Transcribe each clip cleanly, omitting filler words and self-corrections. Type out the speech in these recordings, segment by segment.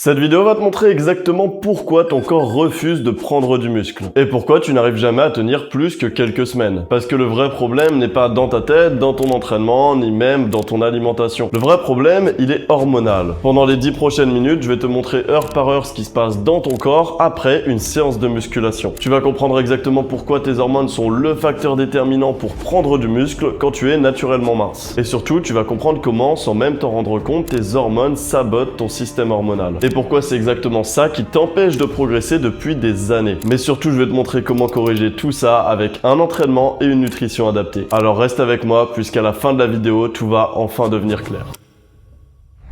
Cette vidéo va te montrer exactement pourquoi ton corps refuse de prendre du muscle et pourquoi tu n'arrives jamais à tenir plus que quelques semaines. Parce que le vrai problème n'est pas dans ta tête, dans ton entraînement, ni même dans ton alimentation. Le vrai problème, il est hormonal. Pendant les 10 prochaines minutes, je vais te montrer heure par heure ce qui se passe dans ton corps après une séance de musculation. Tu vas comprendre exactement pourquoi tes hormones sont le facteur déterminant pour prendre du muscle quand tu es naturellement mince. Et surtout, tu vas comprendre comment, sans même t'en rendre compte, tes hormones sabotent ton système hormonal. Et pourquoi c'est exactement ça qui t'empêche de progresser depuis des années. Mais surtout, je vais te montrer comment corriger tout ça avec un entraînement et une nutrition adaptée. Alors reste avec moi, puisqu'à la fin de la vidéo, tout va enfin devenir clair.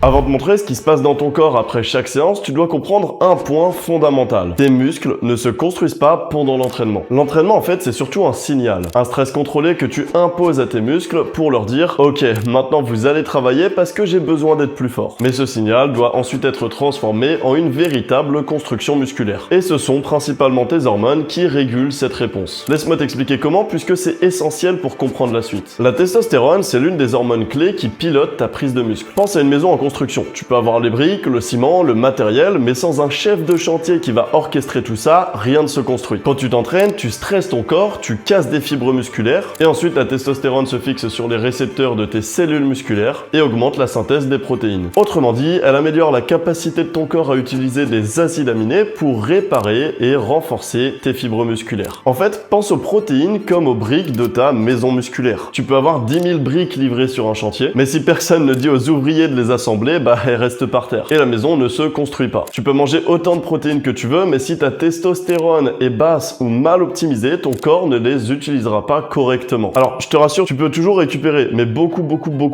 Avant de montrer ce qui se passe dans ton corps après chaque séance, tu dois comprendre un point fondamental. Tes muscles ne se construisent pas pendant l'entraînement. L'entraînement, en fait, c'est surtout un signal. Un stress contrôlé que tu imposes à tes muscles pour leur dire « Ok, maintenant vous allez travailler parce que j'ai besoin d'être plus fort. » Mais ce signal doit ensuite être transformé en une véritable construction musculaire. Et ce sont principalement tes hormones qui régulent cette réponse. Laisse-moi t'expliquer comment, puisque c'est essentiel pour comprendre la suite. La testostérone, c'est l'une des hormones clés qui pilote ta prise de muscle. Pense à une maison en construction. Tu peux avoir les briques, le ciment, le matériel, mais sans un chef de chantier qui va orchestrer tout ça, rien ne se construit. Quand tu t'entraînes, tu stresses ton corps, tu casses des fibres musculaires, et ensuite la testostérone se fixe sur les récepteurs de tes cellules musculaires et augmente la synthèse des protéines. Autrement dit, elle améliore la capacité de ton corps à utiliser des acides aminés pour réparer et renforcer tes fibres musculaires. En fait, pense aux protéines comme aux briques de ta maison musculaire. Tu peux avoir 10 000 briques livrées sur un chantier, mais si personne ne dit aux ouvriers de les assembler, elle reste par terre. Et la maison ne se construit pas. Tu peux manger autant de protéines que tu veux, mais si ta testostérone est basse ou mal optimisée, ton corps ne les utilisera pas correctement. Alors, je te rassure, tu peux toujours récupérer, mais beaucoup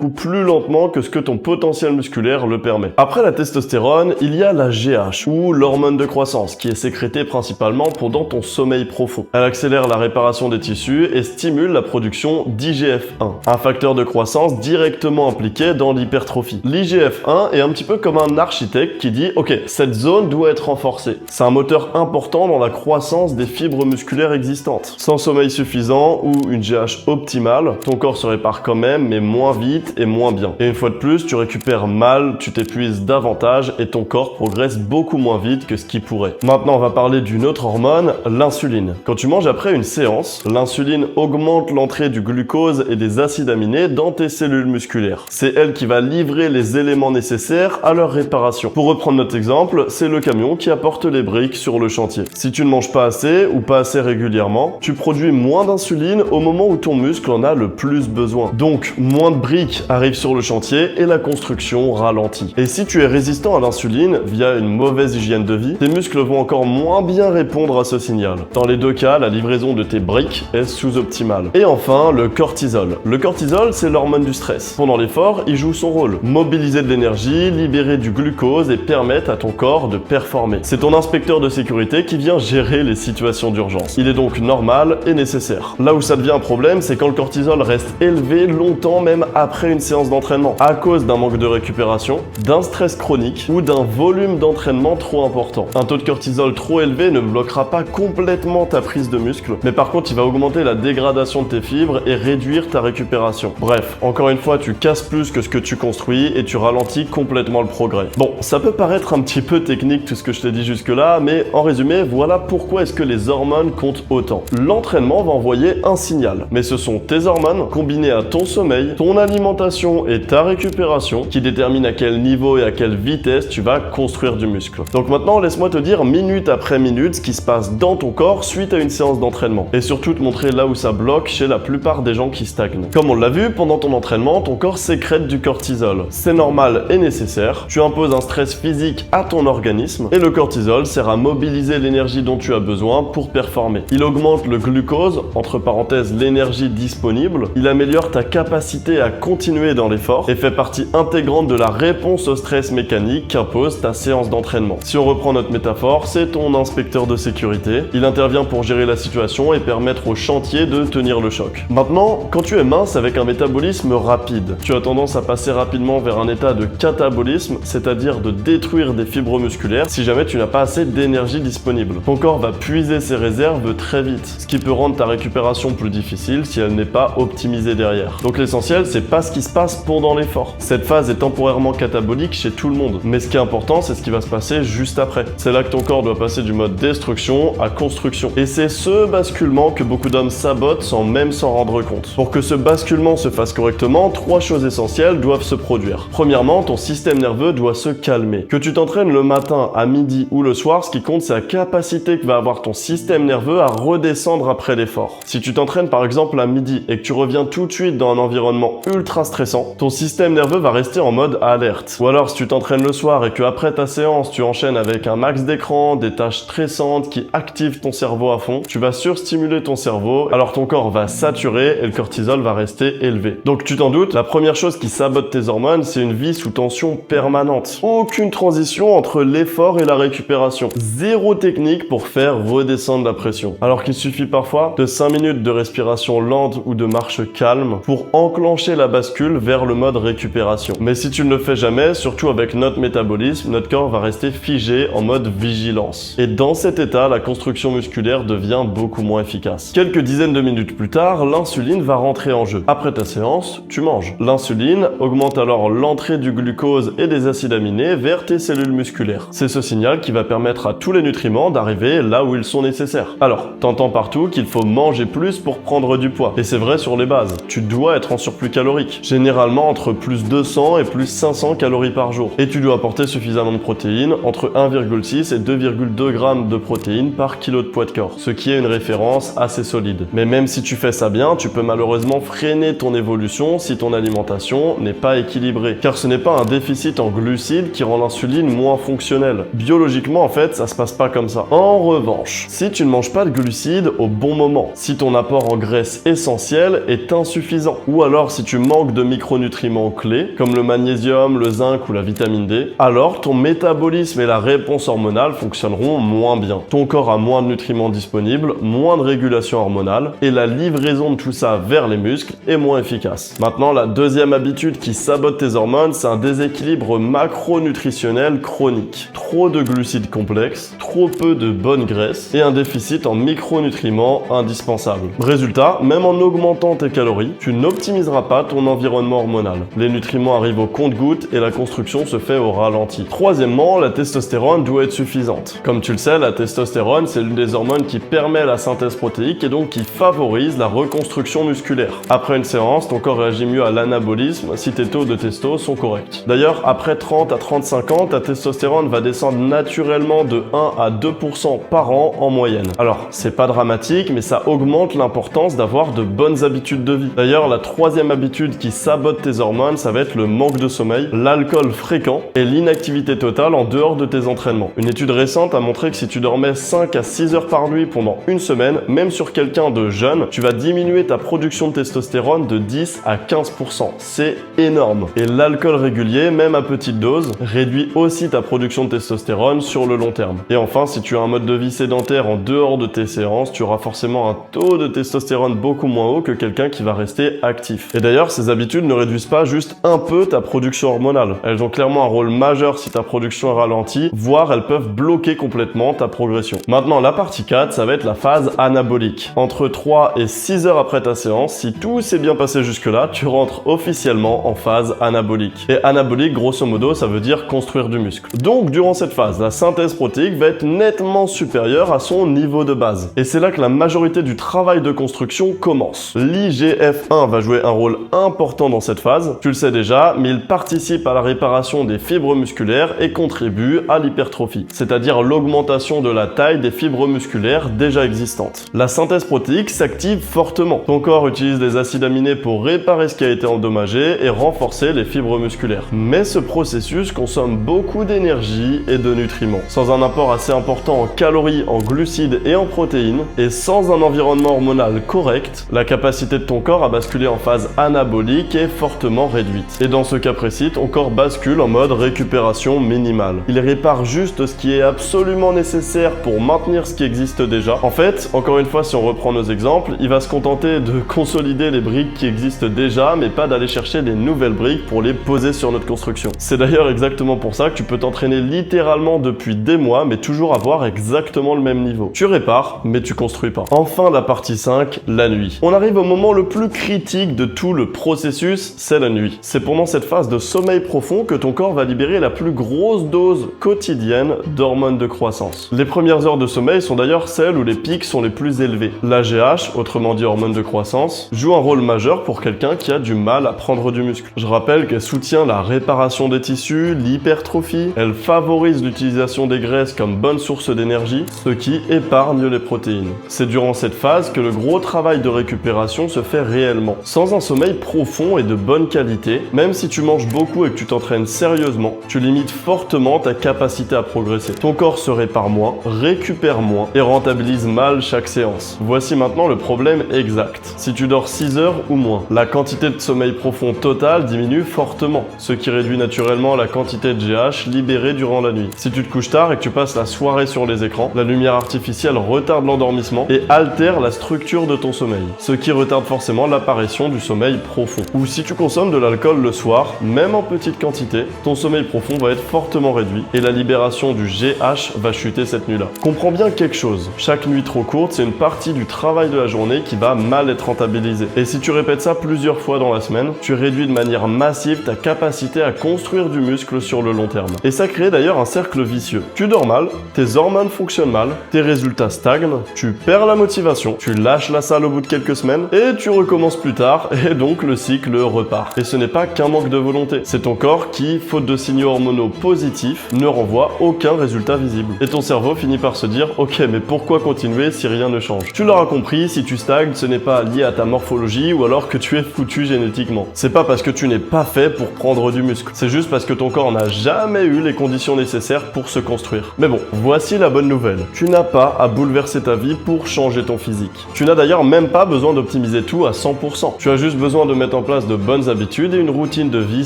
plus lentement que ce que ton potentiel musculaire le permet. Après la testostérone, il y a la GH, ou l'hormone de croissance, qui est sécrétée principalement pendant ton sommeil profond. Elle accélère la réparation des tissus et stimule la production d'IGF-1, un facteur de croissance directement impliqué dans l'hypertrophie. L'IGF-1 est un petit peu comme un architecte qui dit « Ok, cette zone doit être renforcée ». C'est un moteur important dans la croissance des fibres musculaires existantes. Sans sommeil suffisant ou une GH optimale, ton corps se répare quand même, mais moins vite et moins bien. Et une fois de plus, tu récupères mal, tu t'épuises davantage et ton corps progresse beaucoup moins vite que ce qu'il pourrait. Maintenant, on va parler d'une autre hormone, l'insuline. Quand tu manges après une séance, l'insuline augmente l'entrée du glucose et des acides aminés dans tes cellules musculaires. C'est elle qui va livrer les éléments nécessaires à leur réparation. Pour reprendre notre exemple, c'est le camion qui apporte les briques sur le chantier. Si tu ne manges pas assez ou pas assez régulièrement, tu produis moins d'insuline au moment où ton muscle en a le plus besoin. Donc, moins de briques arrivent sur le chantier et la construction ralentit. Et si tu es résistant à l'insuline via une mauvaise hygiène de vie, tes muscles vont encore moins bien répondre à ce signal. Dans les deux cas, la livraison de tes briques est sous-optimale. Et enfin, le cortisol. Le cortisol, c'est l'hormone du stress. Pendant l'effort, il joue son rôle. Mobiliser de l'énergie, libérer du glucose et permettre à ton corps de performer. C'est ton inspecteur de sécurité qui vient gérer les situations d'urgence. Il est donc normal et nécessaire. Là où ça devient un problème, c'est quand le cortisol reste élevé longtemps même après une séance d'entraînement, à cause d'un manque de récupération, d'un stress chronique ou d'un volume d'entraînement trop important. Un taux de cortisol trop élevé ne bloquera pas complètement ta prise de muscle, mais par contre il va augmenter la dégradation de tes fibres et réduire ta récupération. Bref, encore une fois, tu casses plus que ce que tu construis et tu ralentis complètement le progrès. Bon, ça peut paraître un petit peu technique tout ce que je t'ai dit jusque-là, mais en résumé, voilà pourquoi est-ce que les hormones comptent autant. L'entraînement va envoyer un signal, mais ce sont tes hormones combinées à ton sommeil, ton alimentation et ta récupération qui déterminent à quel niveau et à quelle vitesse tu vas construire du muscle. Donc maintenant, laisse-moi te dire minute après minute ce qui se passe dans ton corps suite à une séance d'entraînement et surtout te montrer là où ça bloque chez la plupart des gens qui stagnent. Comme on l'a vu, pendant ton entraînement, ton corps sécrète du cortisol. C'est normal et nécessaire. Tu imposes un stress physique à ton organisme et le cortisol sert à mobiliser l'énergie dont tu as besoin pour performer. Il augmente le glucose, entre parenthèses l'énergie disponible, il améliore ta capacité à continuer dans l'effort et fait partie intégrante de la réponse au stress mécanique qu'impose ta séance d'entraînement. Si on reprend notre métaphore, c'est ton inspecteur de sécurité. Il intervient pour gérer la situation et permettre au chantier de tenir le choc. Maintenant, quand tu es mince avec un métabolisme rapide, tu as tendance à passer rapidement vers un état de catabolisme, c'est-à-dire de détruire des fibres musculaires si jamais tu n'as pas assez d'énergie disponible. Ton corps va puiser ses réserves très vite, ce qui peut rendre ta récupération plus difficile si elle n'est pas optimisée derrière. Donc l'essentiel, c'est pas ce qui se passe pendant l'effort. Cette phase est temporairement catabolique chez tout le monde, mais ce qui est important, c'est ce qui va se passer juste après. C'est là que ton corps doit passer du mode destruction à construction. Et c'est ce basculement que beaucoup d'hommes sabotent sans même s'en rendre compte. Pour que ce basculement se fasse correctement, 3 choses essentielles doivent se produire. Premièrement, ton système nerveux doit se calmer. Que tu t'entraînes le matin, à midi ou le soir, ce qui compte, c'est la capacité que va avoir ton système nerveux à redescendre après l'effort. Si tu t'entraînes par exemple à midi et que tu reviens tout de suite dans un environnement ultra stressant, ton système nerveux va rester en mode alerte. Ou alors si tu t'entraînes le soir et que après ta séance, tu enchaînes avec un max d'écran, des tâches stressantes qui activent ton cerveau à fond, tu vas surstimuler ton cerveau, alors ton corps va saturer et le cortisol va rester élevé. Donc tu t'en doutes, la première chose qui sabote tes hormones, c'est une vie sous tension permanente. Aucune transition entre l'effort et la récupération. Zéro technique pour faire redescendre la pression. Alors qu'il suffit parfois de 5 minutes de respiration lente ou de marche calme pour enclencher la bascule vers le mode récupération. Mais si tu ne le fais jamais, surtout avec notre métabolisme, notre corps va rester figé en mode vigilance. Et dans cet état, la construction musculaire devient beaucoup moins efficace. Quelques dizaines de minutes plus tard, l'insuline va rentrer en jeu. Après ta séance, tu manges. L'insuline augmente alors l'entrée du glucose et des acides aminés vers tes cellules musculaires. C'est ce signal qui va permettre à tous les nutriments d'arriver là où ils sont nécessaires. Alors, t'entends partout qu'il faut manger plus pour prendre du poids. Et c'est vrai sur les bases. Tu dois être en surplus calorique. Généralement entre plus 200 et plus 500 calories par jour. Et tu dois apporter suffisamment de protéines, entre 1,6 et 2,2 grammes de protéines par kilo de poids de corps. Ce qui est une référence assez solide. Mais même si tu fais ça bien, tu peux malheureusement freiner ton évolution si ton alimentation n'est pas équilibrée. Car ce n'est pas un déficit en glucides qui rend l'insuline moins fonctionnelle. Biologiquement, en fait, ça se passe pas comme ça. En revanche, si tu ne manges pas de glucides au bon moment, si ton apport en graisse essentielle est insuffisant, ou alors si tu manques de micronutriments clés, comme le magnésium, le zinc ou la vitamine D, alors ton métabolisme et la réponse hormonale fonctionneront moins bien. Ton corps a moins de nutriments disponibles, moins de régulation hormonale, et la livraison de tout ça vers les muscles est moins efficace. Maintenant, la deuxième habitude qui sabote tes hormones, c'est un déséquilibre macronutritionnel chronique. Trop de glucides complexes, trop peu de bonnes graisses, et un déficit en micronutriments indispensables. Résultat, même en augmentant tes calories, tu n'optimiseras pas ton environnement hormonal. Les nutriments arrivent au compte-gouttes et la construction se fait au ralenti. Troisièmement, la testostérone doit être suffisante. Comme tu le sais, la testostérone, c'est l'une des hormones qui permet la synthèse protéique et donc qui favorise la reconstruction musculaire. Après une séance, ton corps réagit mieux à l'anabolisme si tes taux de testo sont corrects. D'ailleurs, après 30 à 35 ans, ta testostérone va descendre naturellement de 1 à 2% par an en moyenne. Alors, c'est pas dramatique, mais ça augmente l'importance d'avoir de bonnes habitudes de vie. D'ailleurs, la troisième habitude qui sabote tes hormones, ça va être le manque de sommeil, l'alcool fréquent et l'inactivité totale en dehors de tes entraînements. Une étude récente a montré que si tu dormais 5 à 6 heures par nuit pendant une semaine, même sur quelqu'un de jeune, tu vas diminuer ta production de testostérone de 10 à 15%. C'est énorme. Et l'alcool régulier, même à petite dose, réduit aussi ta production de testostérone sur le long terme. Et enfin, si tu as un mode de vie sédentaire en dehors de tes séances, tu auras forcément un taux de testostérone beaucoup moins haut que quelqu'un qui va rester actif. Et d'ailleurs, ces habitudes ne réduisent pas juste un peu ta production hormonale. Elles ont clairement un rôle majeur si ta production est ralentie, voire elles peuvent bloquer complètement ta progression. Maintenant, la partie 4, ça va être la phase anabolique. Entre 3 et 6 heures après ta séance, si tout s'est bien passé jusque-là, tu rentres officiellement en phase anabolique. Et anabolique, grosso modo, ça veut dire construire du muscle. Donc, durant cette phase, la synthèse protéique va être nettement supérieure à son niveau de base. Et c'est là que la majorité du travail de construction commence. L'IGF-1 va jouer un rôle important dans cette phase, tu le sais déjà, mais il participe à la réparation des fibres musculaires et contribue à l'hypertrophie, c'est-à-dire l'augmentation de la taille des fibres musculaires déjà existantes. La synthèse protéique s'active fortement. Ton corps utilise des acides aminés pour réparer ce qui a été endommagé et renforcer les fibres musculaires. Mais ce processus consomme beaucoup d'énergie et de nutriments. Sans un apport assez important en calories, en glucides et en protéines, et sans un environnement hormonal correct, la capacité de ton corps à basculer en phase anabolique est fortement réduite. Et dans ce cas précis, ton corps bascule en mode récupération minimale. Il répare juste ce qui est absolument nécessaire pour maintenir ce qui existe déjà. En fait, encore une fois, si on reprend nos exemples, il va se contenter de consolider les briques qui existent déjà, mais pas d'aller chercher des nouvelles briques pour les poser sur notre construction. C'est d'ailleurs exactement pour ça que tu peux t'entraîner littéralement depuis des mois, mais toujours avoir exactement le même niveau. Tu répares, mais tu construis pas. Enfin, la partie 5, la nuit. On arrive au moment le plus critique de tout le processus, c'est la nuit. C'est pendant cette phase de sommeil profond que ton corps va libérer la plus grosse dose quotidienne d'hormones de croissance. Les premières heures de sommeil sont d'ailleurs celles où les pics sont les plus élevés. L'AGH, autrement dit hormone de croissance, joue un rôle majeur pour quelqu'un qui a du mal à prendre du muscle. Je rappelle qu'elle soutient la réparation des tissus, l'hypertrophie, elle favorise l'utilisation des graisses comme bonne source d'énergie, ce qui épargne les protéines. C'est durant cette phase que le gros travail de récupération se fait réellement. Sans un sommeil profond et de bonne qualité, même si tu manges beaucoup et que tu t'entraînes sérieusement, tu limites fortement ta capacité à progresser. Ton corps se répare moins, récupère moins et rentabilise mal chaque séance. Voici maintenant le problème exact. Si tu dors 6 heures ou moins, la quantité de sommeil profond total diminue fortement, ce qui réduit naturellement la quantité de GH libérée durant la nuit. Si tu te couches tard et que tu passes la soirée sur les écrans, la lumière artificielle retarde l'endormissement et altère la structure de ton sommeil, ce qui retarde forcément l'apparition du sommeil profond. Ou si tu consommes de l'alcool le soir, même en petite quantité, ton sommeil profond va être fortement réduit et la libération du GH va chuter cette nuit-là. Comprends bien quelque chose, chaque nuit trop courte, c'est une partie du travail de la journée qui va mal être rentabilisée. Et si tu répètes ça plusieurs fois dans la semaine, tu réduis de manière massive ta capacité à construire du muscle sur le long terme. Et ça crée d'ailleurs un cercle vicieux. Tu dors mal, tes hormones fonctionnent mal, tes résultats stagnent, tu perds la motivation, tu lâches la salle au bout de quelques semaines et tu recommences plus tard et donc le cycle repart. Et ce n'est pas qu'un manque de volonté, c'est ton corps qui, faute de signaux hormonaux positifs, ne renvoie aucun résultat visible. Et ton cerveau finit par se dire « Ok, mais pourquoi continuer si rien ne change ?» Tu l'auras compris, si tu stagnes, ce n'est pas lié à ta morphologie ou alors que tu es foutu génétiquement. C'est pas parce que tu n'es pas fait pour prendre du muscle, c'est juste parce que ton corps n'a jamais eu les conditions nécessaires pour se construire. Mais bon, voici la bonne nouvelle. Tu n'as pas à bouleverser ta vie pour changer ton physique. Tu n'as d'ailleurs même pas besoin d'optimiser tout à 100%. Tu as juste besoin de mettre en place de bonnes habitudes et une routine de vie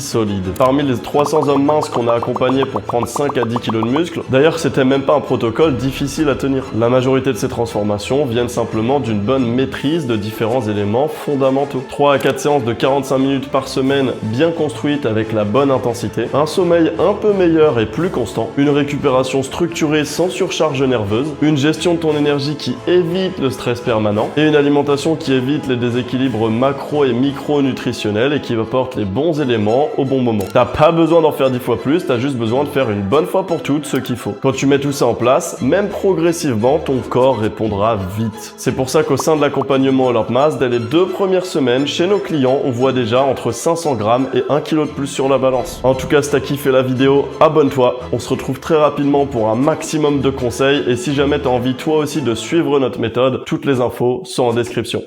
solide. Parmi les 300 hommes minces qu'on a accompagnés pour prendre 5 à 10 kg de muscle, d'ailleurs c'était même pas un protocole difficile à tenir. La majorité de ces transformations viennent simplement d'une bonne maîtrise de différents éléments fondamentaux. 3 à 4 séances de 45 minutes par semaine bien construites avec la bonne intensité, un sommeil un peu meilleur et plus constant, une récupération structurée sans surcharge nerveuse, une gestion de ton énergie qui évite le stress permanent et une alimentation qui évite les déséquilibres macro et micronutritionnels et qui apporte les bons éléments au bon moment. T'as pas besoin d'en faire 10 fois plus, t'as juste besoin de faire une bonne fois pour toutes ce qu'il faut. Quand tu mets tout ça en place, même progressivement, ton corps répondra vite. C'est pour ça qu'au sein de l'accompagnement Olymp Mass, dès les 2 premières semaines, chez nos clients, on voit déjà entre 500 grammes et 1 kg de plus sur la balance. En tout cas, si t'as kiffé la vidéo, abonne-toi. On se retrouve très rapidement pour un maximum de conseils et si jamais t'as envie toi aussi de suivre notre méthode, toutes les infos sont en description.